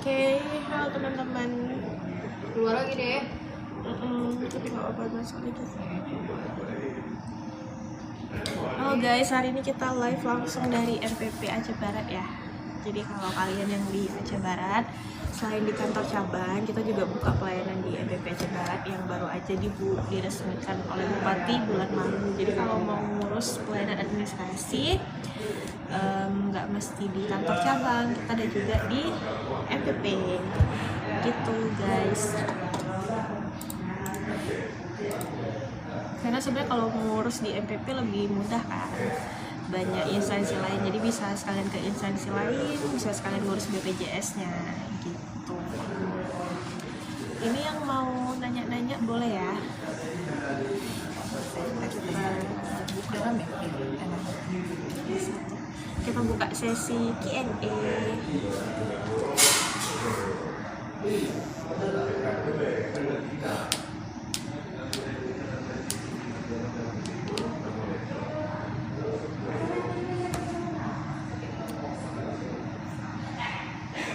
Oke, halo teman-teman. Keluar lagi deh. Tapi nggak apa masuk lagi. Halo guys, hari ini kita live langsung dari MPP Aceh Barat ya. Jadi kalau kalian yang di Aceh Barat, selain di kantor cabang, kita juga buka pelayanan di MPP Aceh Barat yang baru aja diresmikan oleh Bupati bulan lalu. Jadi kalau mau ngurus pelayanan administrasi, nggak mesti di kantor cabang, kita ada juga di MPP gitu guys. Karena sebenarnya kalau ngurus di MPP lebih mudah kan, banyak instansi lain, jadi bisa sekalian ke instansi lain, bisa sekalian ngurus BPJS-nya gitu. Ini yang mau nanya-nanya boleh ya. Kita buka sesi Q&A.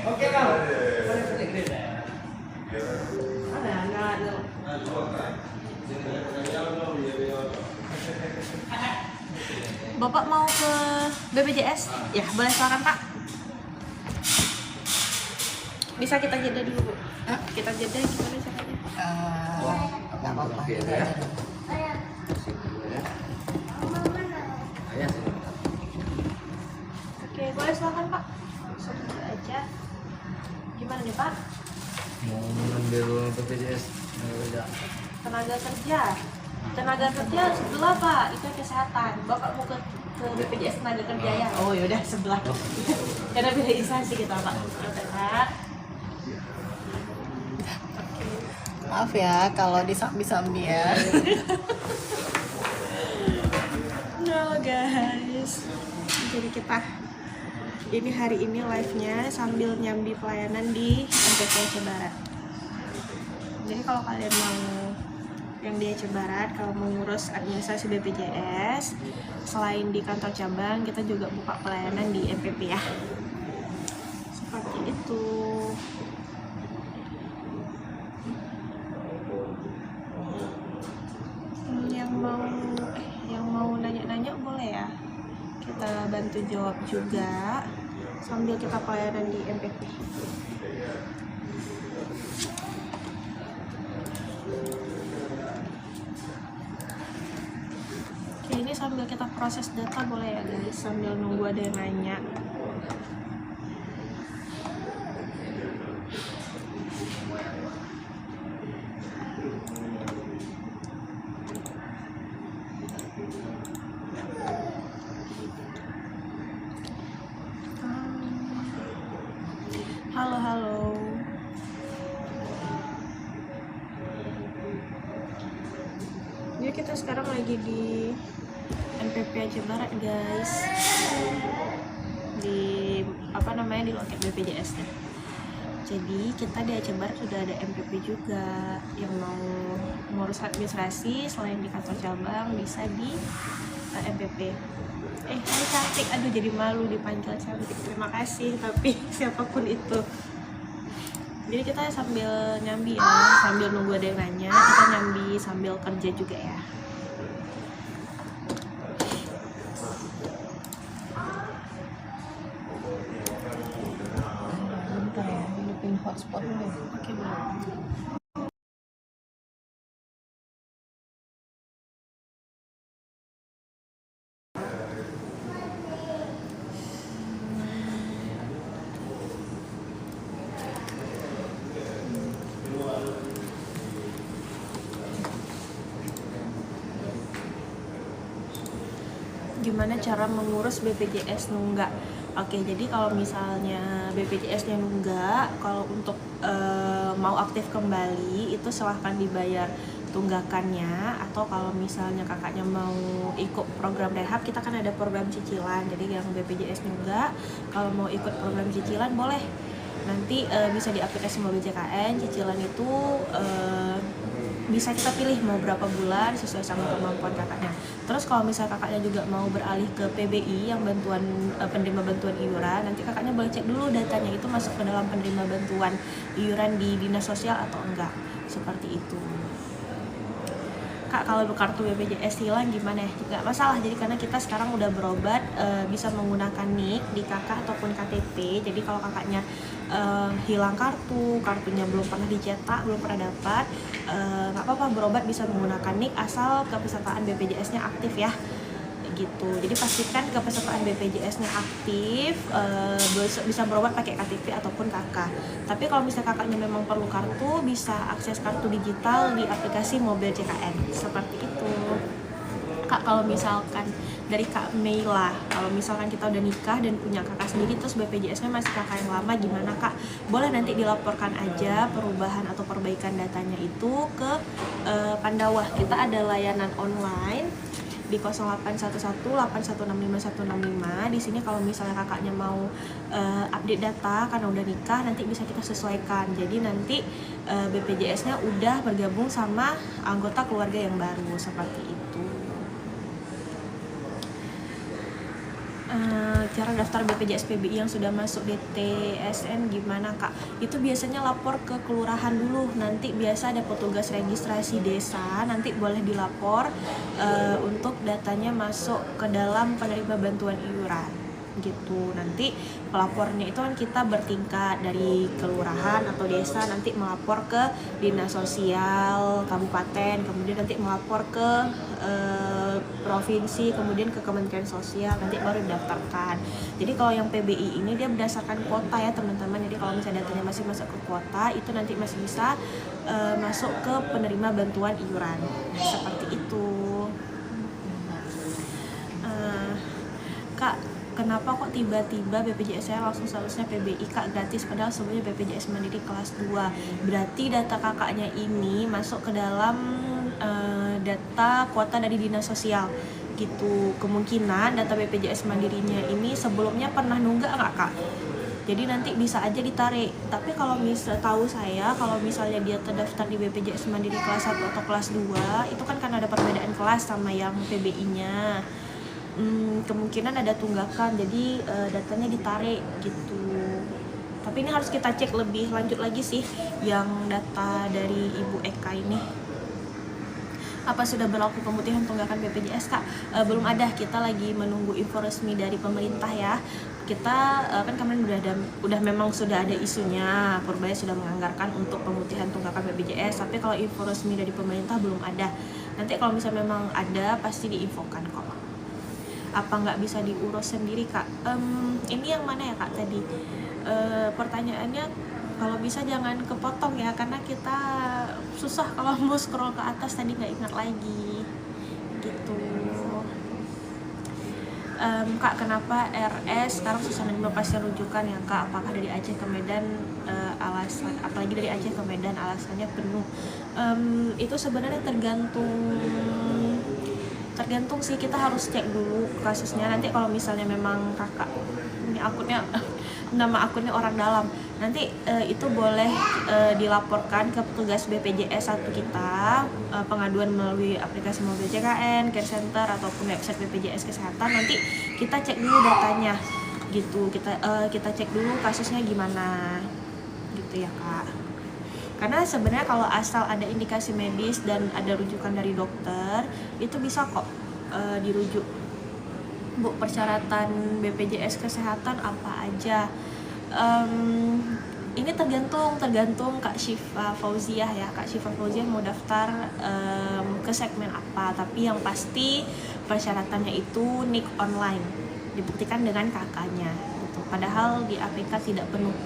Oke bang. Bapak mau ke BPJS? Ya, boleh silakan Pak. Bisa kita jeda dulu. Kita jeda gimana caranya? Nggak apa-apa. Oke, boleh silakan Pak. Langsung aja. Gimana nih Pak? Mau ngambil BPJS Tenaga kerja. Tenaga kerja sebelah Pak, itu kesehatan. Bapak mau ke BPJS tenaga kerja ya? Oh yaudah sebelah. Karena beda instansi kita Pak. Oke Pak. Maaf ya kalau disambi-sambi ya. No guys. Jadi kita ini hari ini live-nya sambil nyambi pelayanan di MPP Aceh Barat. Jadi kalau kalian mau yang di Aceh Barat, kalau mau ngurus administrasi BPJS, selain di kantor cabang, kita juga buka pelayanan di MPP ya. Seperti itu. Yang mau nanya-nanya boleh ya. Kita bantu jawab juga sambil kita pelayanan di MPP. Oke, ini sambil kita proses data boleh ya guys, sambil nunggu ada yang nanya. Halo. Jadi kita sekarang lagi di MPP Aceh Barat guys. Di di loket BPJS nya. Jadi kita di Aceh Barat sudah ada MPP juga. Yang mau ngurus administrasi selain di kantor cabang bisa di MPP. Ini cantik, aduh jadi malu dipanggil cantik. Terima kasih, tapi siapapun itu. Jadi kita sambil nyambi ya, sambil nunggu ada yang nanya, kita nyambi sambil kerja juga ya. Bentar ya, hidupin hotspot dulu. Oke, boleh. Gimana cara mengurus BPJS nunggak? Oke, jadi kalau misalnya BPJS-nya nunggak, kalau untuk mau aktif kembali itu silahkan dibayar tunggakannya, atau kalau misalnya kakaknya mau ikut program rehab, kita kan ada program cicilan. Jadi yang BPJS nunggak, kalau mau ikut program cicilan boleh. Nanti bisa di aplikasi mobil JKN, cicilan itu bisa kita pilih mau berapa bulan sesuai sama kemampuan kakaknya. Terus kalau misalnya kakaknya juga mau beralih ke PBI yang bantuan penerima bantuan iuran, nanti kakaknya boleh cek dulu datanya itu masuk ke dalam penerima bantuan iuran di dinas sosial atau enggak, seperti itu. Kak, kalau kartu BPJS hilang gimana ya? Nggak masalah, jadi karena kita sekarang udah berobat, bisa menggunakan NIK di kakak ataupun KTP. Jadi kalau kakaknya hilang kartunya belum pernah dicetak, belum pernah dapat, nggak apa-apa, berobat bisa menggunakan NIK asal kepesertaan BPJS-nya aktif ya, gitu. Jadi pastikan kepesertaan BPJS-nya aktif, bisa berobat pakai KTP ataupun KK. Tapi kalau misalnya kakaknya memang perlu kartu, bisa akses kartu digital di aplikasi mobil JKN, seperti itu. Kak, kalau misalkan dari Kak Meila, kalau misalkan kita udah nikah dan punya kakak sendiri terus BPJS-nya masih kakak yang lama, gimana Kak? Boleh nanti dilaporkan aja perubahan atau perbaikan datanya itu ke Pandawah. Kita ada layanan online di 08118165 Di sini kalau misalnya kakaknya mau update data karena udah nikah, nanti bisa kita sesuaikan. Jadi nanti BPJS-nya udah bergabung sama anggota keluarga yang baru, seperti itu. Cara daftar BPJS PBI yang sudah masuk DTSN gimana Kak? Itu biasanya lapor ke kelurahan dulu, nanti biasa ada petugas registrasi desa, nanti boleh dilapor untuk datanya masuk ke dalam penerima bantuan iuran, gitu. Nanti pelapornya itu kan kita bertingkat dari kelurahan atau desa, nanti melapor ke dinas sosial kabupaten, kemudian nanti melapor ke provinsi, kemudian ke Kementerian Sosial, nanti baru didaftarkan. Jadi kalau yang PBI ini dia berdasarkan kuota ya teman-teman. Jadi kalau misalnya datanya masih masuk ke kuota, itu nanti masih bisa masuk ke penerima bantuan iuran, seperti itu. Kak, kenapa kok tiba-tiba BPJS saya langsung seharusnya PBI Kak gratis, padahal sebelumnya BPJS Mandiri kelas 2. Berarti data kakaknya ini masuk ke dalam data kuota dari dinas sosial, gitu. Kemungkinan data BPJS Mandirinya ini sebelumnya pernah nunggak nggak Kak? Jadi nanti bisa aja ditarik. Tapi kalau tahu saya, kalau misalnya dia terdaftar di BPJS Mandiri kelas 1 atau kelas 2, itu kan karena ada perbedaan kelas sama yang PBI-nya. Kemungkinan ada tunggakan, jadi datanya ditarik, gitu. Tapi ini harus kita cek lebih lanjut lagi sih yang data dari Ibu Eka ini. Apa sudah berlaku pemutihan tunggakan BPJS Kak? Belum ada, kita lagi menunggu info resmi dari pemerintah ya. Kita kan kemarin udah memang sudah ada isunya, Purbaya sudah menganggarkan untuk pemutihan tunggakan BPJS, tapi kalau info resmi dari pemerintah belum ada. Nanti kalau misalnya memang ada pasti diinfokan kok. Apa nggak bisa diurus sendiri Kak? Ini yang mana ya Kak tadi? Pertanyaannya kalau bisa jangan kepotong ya, karena kita susah kalau mau scroll ke atas, tadi nggak ingat lagi, gitu. Kak, kenapa RS sekarang susah menerima pasien rujukan ya Kak? Apakah dari Aceh ke Medan alasan, apalagi dari Aceh ke Medan alasannya penuh? Itu sebenarnya tergantung sih, kita harus cek dulu kasusnya. Nanti kalau misalnya memang kakak ini nama akunnya orang dalam, nanti itu boleh dilaporkan ke petugas BPJS 1 kita, pengaduan melalui aplikasi mobil JKN, Care Center ataupun website BPJS Kesehatan. Nanti kita cek dulu datanya, gitu. Kita cek dulu kasusnya gimana, gitu ya Kak. Karena sebenarnya kalau asal ada indikasi medis dan ada rujukan dari dokter, itu bisa kok dirujuk. Bu, persyaratan BPJS Kesehatan apa aja? Ini tergantung Kak Syifa Fauziah ya. Kak Syifa Fauziah mau daftar ke segmen apa, tapi yang pasti persyaratannya itu NIK online, dibuktikan dengan kakaknya, gitu. Padahal di APK tidak penuh.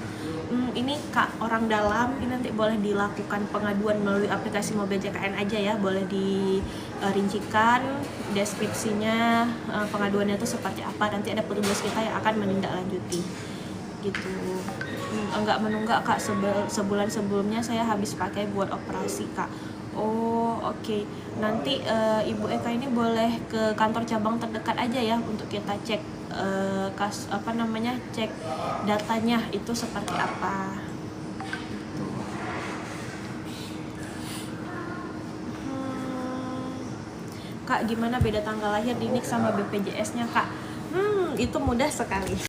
Ini Kak orang dalam, ini nanti boleh dilakukan pengaduan melalui aplikasi mobil JKN aja ya, boleh dirincikan deskripsinya, pengaduannya itu seperti apa, nanti ada petugas kita yang akan menindaklanjuti, gitu. Enggak menunggak Kak, sebulan sebelumnya saya habis pakai buat operasi Kak. Oh oke. Nanti Ibu Eka ini boleh ke kantor cabang terdekat aja ya untuk kita cek cek datanya itu seperti apa. Kak, gimana beda tanggal lahir di NIK sama BPJS-nya, Kak? Itu mudah sekali.